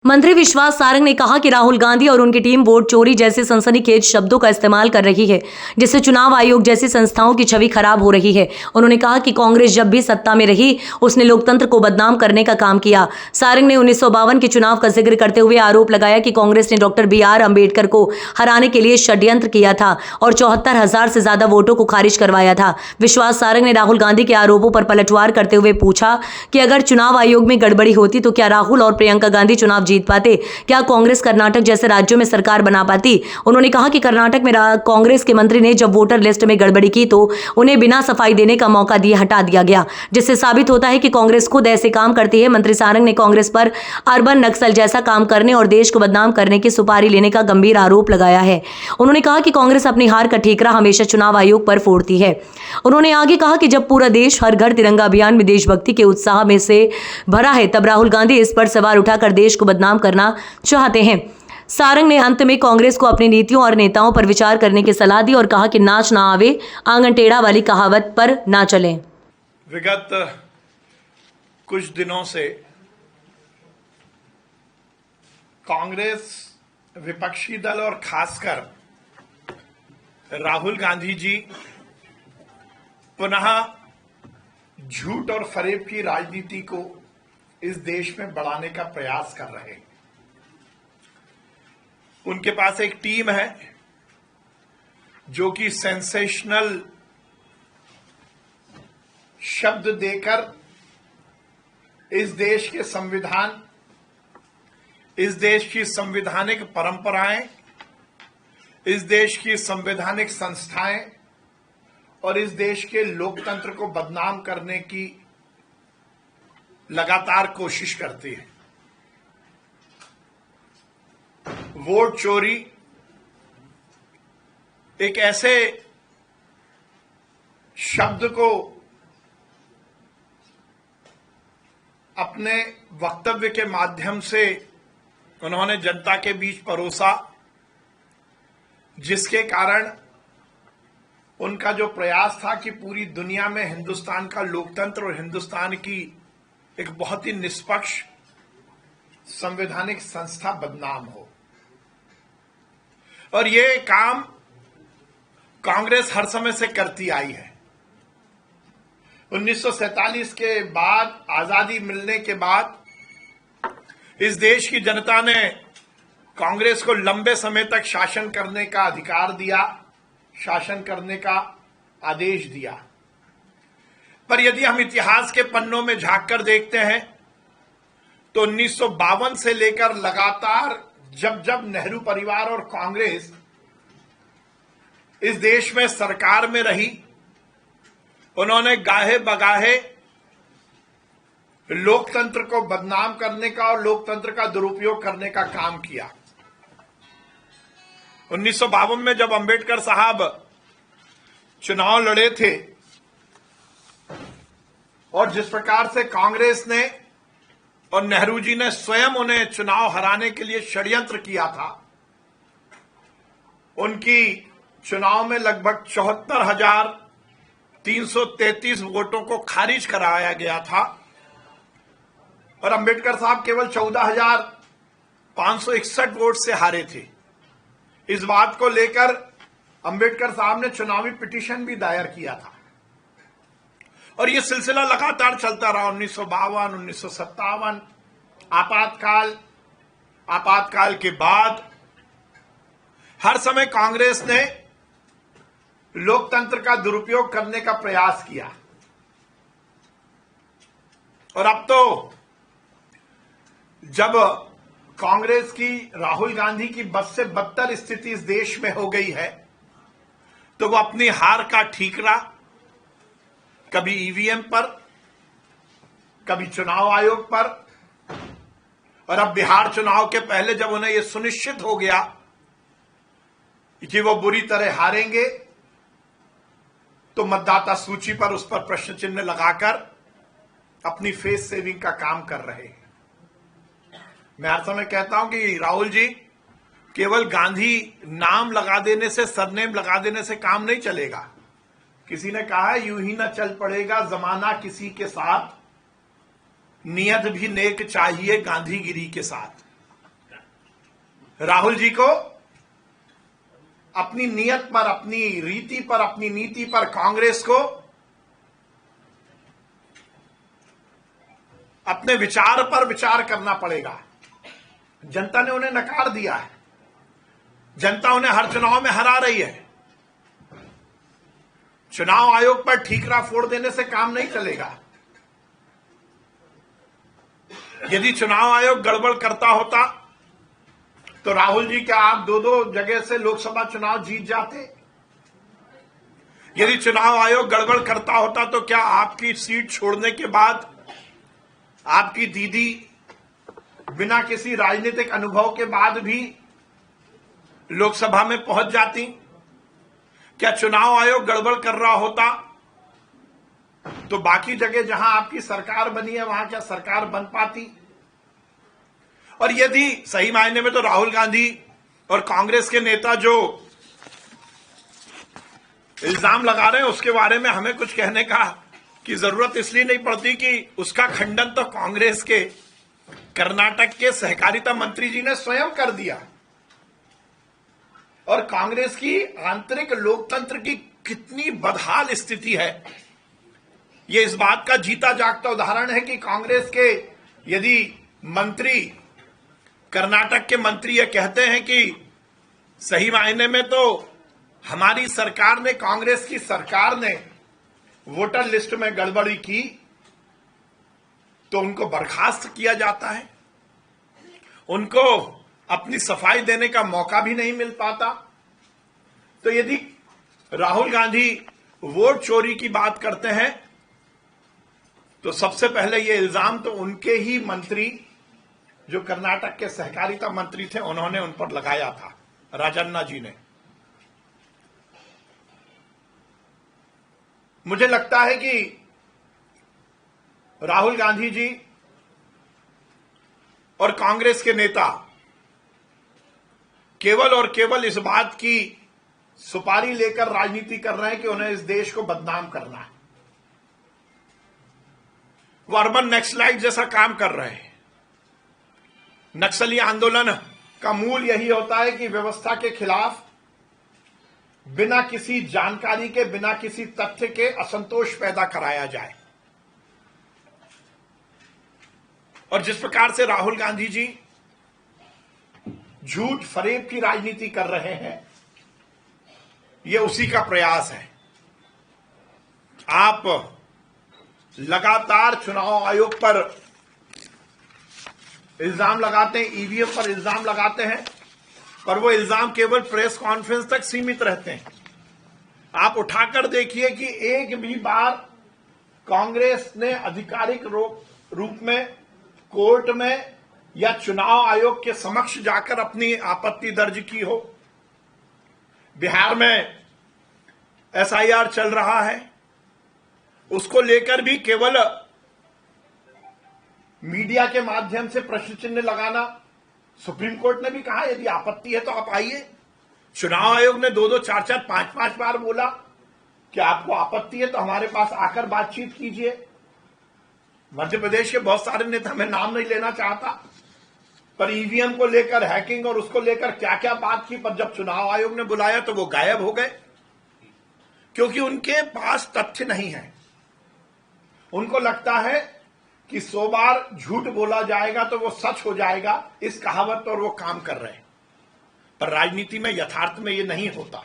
मंत्री विश्वास सारंग ने कहा कि राहुल गांधी और उनकी टीम वोट चोरी जैसे सनसनीखेज शब्दों का इस्तेमाल कर रही है, जिससे चुनाव आयोग जैसी संस्थाओं की छवि खराब हो रही है। उन्होंने कहा कि कांग्रेस जब भी सत्ता में रही, उसने लोकतंत्र को बदनाम करने का काम किया। सारंग ने 1952 के चुनाव का जिक्र करते हुए आरोप लगाया कि कांग्रेस ने डॉक्टर BR अम्बेडकर को हराने के लिए षड्यंत्र किया था और 74,000 से ज्यादा वोटों को खारिज करवाया था। विश्वास सारंग ने राहुल गांधी के आरोपों पर पलटवार करते हुए पूछा कि अगर चुनाव आयोग में गड़बड़ी होती तो क्या राहुल और प्रियंका गांधी चुनाव जीत पाते? क्या कांग्रेस कर्नाटक जैसे राज्यों में सरकार बना पाती? उन्होंने कहा कि कर्नाटक में कांग्रेस के मंत्री ने जब वोटर लिस्ट में गड़बड़ी की तो उन्हें बिना सफाई देने का मौका दिए हटा दिया गया, जिससे साबित होता है कि कांग्रेस खुद ऐसे काम करती है। मंत्री सारंग ने कांग्रेस पर अर्बन नक्सल जैसा काम करने और देश को बदनाम करने की सुपारी लेने का गंभीर आरोप लगाया है। उन्होंने कहा कि कांग्रेस अपनी हार का ठीकरा हमेशा चुनाव आयोग पर फोड़ती है। उन्होंने आगे कहा कि जब पूरा देश हर घर तिरंगा अभियान में देशभक्ति के उत्साह में से भरा है, तब राहुल गांधी इस पर सवाल उठाकर देश को बदनाम करना चाहते हैं। सारंग ने अंत में कांग्रेस को अपनी नीतियों और नेताओं पर विचार करने की सलाह दी और कहा कि नाच ना आवे आंगन टेढ़ा वाली कहावत पर ना चलें। विगत कुछ दिनों से कांग्रेस विपक्षी दल और खासकर राहुल गांधी जी पुनः झूठ और फरेब की राजनीति को इस देश में बढ़ाने का प्रयास कर रहे हैं। उनके पास एक टीम है जो कि सेंसेशनल शब्द देकर इस देश के संविधान, इस देश की संवैधानिक परंपराएं, इस देश की संवैधानिक संस्थाएं और इस देश के लोकतंत्र को बदनाम करने की लगातार कोशिश करती है। वोट चोरी एक ऐसे शब्द को अपने वक्तव्य के माध्यम से उन्होंने जनता के बीच परोसा, जिसके कारण उनका जो प्रयास था कि पूरी दुनिया में हिंदुस्तान का लोकतंत्र और हिंदुस्तान की एक बहुत ही निष्पक्ष संवैधानिक संस्था बदनाम हो। और ये काम कांग्रेस हर समय से करती आई है। 1947 के बाद, आजादी मिलने के बाद इस देश की जनता ने कांग्रेस को लंबे समय तक शासन करने का अधिकार दिया, शासन करने का आदेश दिया। पर यदि हम इतिहास के पन्नों में झांककर देखते हैं तो 1952 से लेकर लगातार जब जब नेहरू परिवार और कांग्रेस इस देश में सरकार में रही, उन्होंने गाहे बगाहे लोकतंत्र को बदनाम करने का और लोकतंत्र का दुरुपयोग करने का काम किया। 1952 में जब अंबेडकर साहब चुनाव लड़े थे और जिस प्रकार से कांग्रेस ने और नेहरू जी ने स्वयं उन्हें चुनाव हराने के लिए षड्यंत्र किया था, उनकी चुनाव में लगभग 74,333 वोटों को खारिज कराया गया था और अंबेडकर साहब केवल 14,561 वोट से हारे थे। इस बात को लेकर अंबेडकर साहब ने चुनावी पिटीशन भी दायर किया था और यह सिलसिला लगातार चलता रहा। 1952, 1957, आपातकाल के बाद हर समय कांग्रेस ने लोकतंत्र का दुरुपयोग करने का प्रयास किया और अब तो जब कांग्रेस की, राहुल गांधी की बद से बदतर स्थिति इस देश में हो गई है, तो वो अपनी हार का ठीकरा कभी ईवीएम पर, कभी चुनाव आयोग पर, और अब बिहार चुनाव के पहले जब उन्हें यह सुनिश्चित हो गया कि वो बुरी तरह हारेंगे, तो मतदाता सूची पर उस पर प्रश्न चिन्ह लगाकर अपनी फेस सेविंग का काम कर रहे हैं। मैं हर समय कहता हूं कि राहुल जी, केवल गांधी नाम लगा देने से, सरनेम लगा देने से काम नहीं चलेगा। किसी ने कहा यूं ही न चल पड़ेगा जमाना किसी के साथ, नियत भी नेक चाहिए गांधीगिरी के साथ। राहुल जी को अपनी नीयत पर, अपनी रीति पर, अपनी नीति पर, कांग्रेस को अपने विचार पर विचार करना पड़ेगा। जनता ने उन्हें नकार दिया है, जनता उन्हें हर चुनाव में हरा रही है। चुनाव आयोग पर ठीकरा फोड़ देने से काम नहीं चलेगा। यदि चुनाव आयोग गड़बड़ करता होता तो राहुल जी क्या आप दो दो जगह से लोकसभा चुनाव जीत जाते? यदि चुनाव आयोग गड़बड़ करता होता तो क्या आपकी सीट छोड़ने के बाद आपकी दीदी बिना किसी राजनीतिक अनुभव के बाद भी लोकसभा में पहुंच जाती? क्या चुनाव आयोग गड़बड़ कर रहा होता तो बाकी जगह जहां आपकी सरकार बनी है वहां क्या सरकार बन पाती? और यदि सही मायने में तो राहुल गांधी और कांग्रेस के नेता जो इल्जाम लगा रहे हैं उसके बारे में हमें कुछ कहने का की जरूरत इसलिए नहीं पड़ती कि उसका खंडन तो कांग्रेस के कर्नाटक के सहकारिता मंत्री जी ने स्वयं कर दिया। और कांग्रेस की आंतरिक लोकतंत्र की कितनी बदहाल स्थिति है, यह इस बात का जीता जागता उदाहरण है कि कांग्रेस के यदि मंत्री, कर्नाटक के मंत्री ये कहते हैं कि सही मायने में तो हमारी सरकार ने, कांग्रेस की सरकार ने वोटर लिस्ट में गड़बड़ी की, तो उनको बर्खास्त किया जाता है, उनको अपनी सफाई देने का मौका भी नहीं मिल पाता। तो यदि राहुल गांधी वोट चोरी की बात करते हैं तो सबसे पहले यह इल्जाम तो उनके ही मंत्री जो कर्नाटक के सहकारिता मंत्री थे उन्होंने उन पर लगाया था, राजन्ना जी ने। मुझे लगता है कि राहुल गांधी जी और कांग्रेस के नेता केवल और केवल इस बात की सुपारी लेकर राजनीति कर रहे हैं कि उन्हें इस देश को बदनाम करना है। वो अर्बन नक्सलाइट जैसा काम कर रहे हैं। नक्सली आंदोलन का मूल यही होता है कि व्यवस्था के खिलाफ बिना किसी जानकारी के, बिना किसी तथ्य के असंतोष पैदा कराया जाए। और जिस प्रकार से राहुल गांधी जी झूठ फरेब की राजनीति कर रहे हैं, यह उसी का प्रयास है। आप लगातार चुनाव आयोग पर इल्जाम लगाते हैं, ईवीएम पर इल्जाम लगाते हैं, पर वो इल्जाम केवल प्रेस कॉन्फ्रेंस तक सीमित रहते हैं। आप उठाकर देखिए कि एक भी बार कांग्रेस ने आधिकारिक रूप में कोर्ट में या चुनाव आयोग के समक्ष जाकर अपनी आपत्ति दर्ज की हो। बिहार में एसआईआर चल रहा है, उसको लेकर भी केवल मीडिया के माध्यम से प्रश्न चिन्ह लगाना। सुप्रीम कोर्ट ने भी कहा यदि आपत्ति है तो आप आइए। चुनाव आयोग ने 2-2, 4-4, 5-5 बार बोला कि आपको आपत्ति है तो हमारे पास आकर बातचीत कीजिए। मध्य प्रदेश के बहुत सारे नेता, मैं नाम नहीं लेना चाहता, पर ईवीएम को लेकर, हैकिंग और उसको लेकर क्या क्या बात की, पर जब चुनाव आयोग ने बुलाया तो वो गायब हो गए, क्योंकि उनके पास तथ्य नहीं है। उनको लगता है कि 100 बार झूठ बोला जाएगा तो वो सच हो जाएगा, इस कहावत पर वो काम कर रहे हैं। पर राजनीति में, यथार्थ में ये नहीं होता,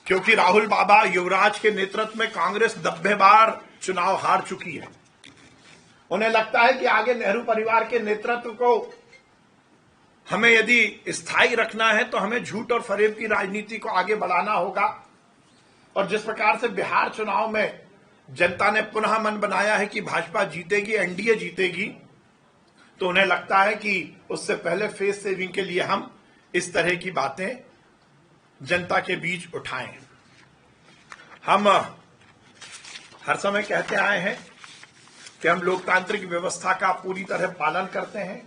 क्योंकि राहुल बाबा युवराज के नेतृत्व में कांग्रेस 90 बार चुनाव हार चुकी है। उन्हें लगता है कि आगे नेहरू परिवार के नेतृत्व को हमें यदि स्थायी रखना है तो हमें झूठ और फरेब की राजनीति को आगे बढ़ाना होगा। और जिस प्रकार से बिहार चुनाव में जनता ने पुनः मन बनाया है कि भाजपा जीतेगी, एनडीए जीतेगी, तो उन्हें लगता है कि उससे पहले फेस सेविंग के लिए हम इस तरह की बातें जनता के बीच उठाएं। हम हर समय कहते आए हैं कि हम लोकतांत्रिक व्यवस्था का पूरी तरह पालन करते हैं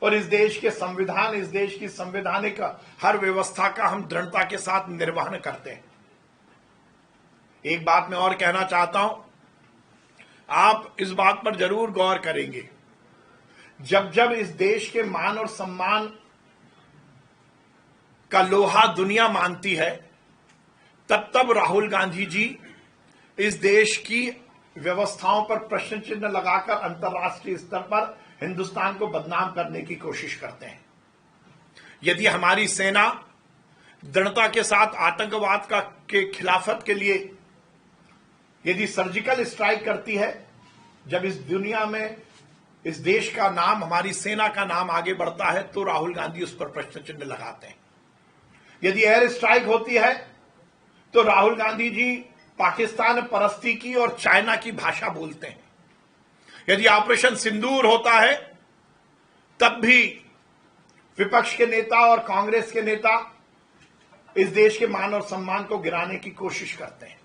और इस देश के संविधान, इस देश की संवैधानिक हर व्यवस्था का हम दृढ़ता के साथ निर्वहन करते हैं। एक बात मैं और कहना चाहता हूं, आप इस बात पर जरूर गौर करेंगे जब जब इस देश के मान और सम्मान का लोहा दुनिया मानती है, तब तब राहुल गांधी जी इस देश की व्यवस्थाओं पर प्रश्न चिन्ह लगाकर अंतर्राष्ट्रीय स्तर पर हिंदुस्तान को बदनाम करने की कोशिश करते हैं। यदि हमारी सेना दृढ़ता के साथ आतंकवाद के खिलाफत के लिए यदि सर्जिकल स्ट्राइक करती है, जब इस दुनिया में इस देश का नाम, हमारी सेना का नाम आगे बढ़ता है, तो राहुल गांधी उस पर प्रश्न चिन्ह लगाते हैं। यदि एयर स्ट्राइक होती है तो राहुल गांधी जी पाकिस्तान परस्ती की और चाइना की भाषा बोलते हैं। यदि ऑपरेशन सिंदूर होता है तब भी विपक्ष के नेता और कांग्रेस के नेता इस देश के मान और सम्मान को गिराने की कोशिश करते हैं।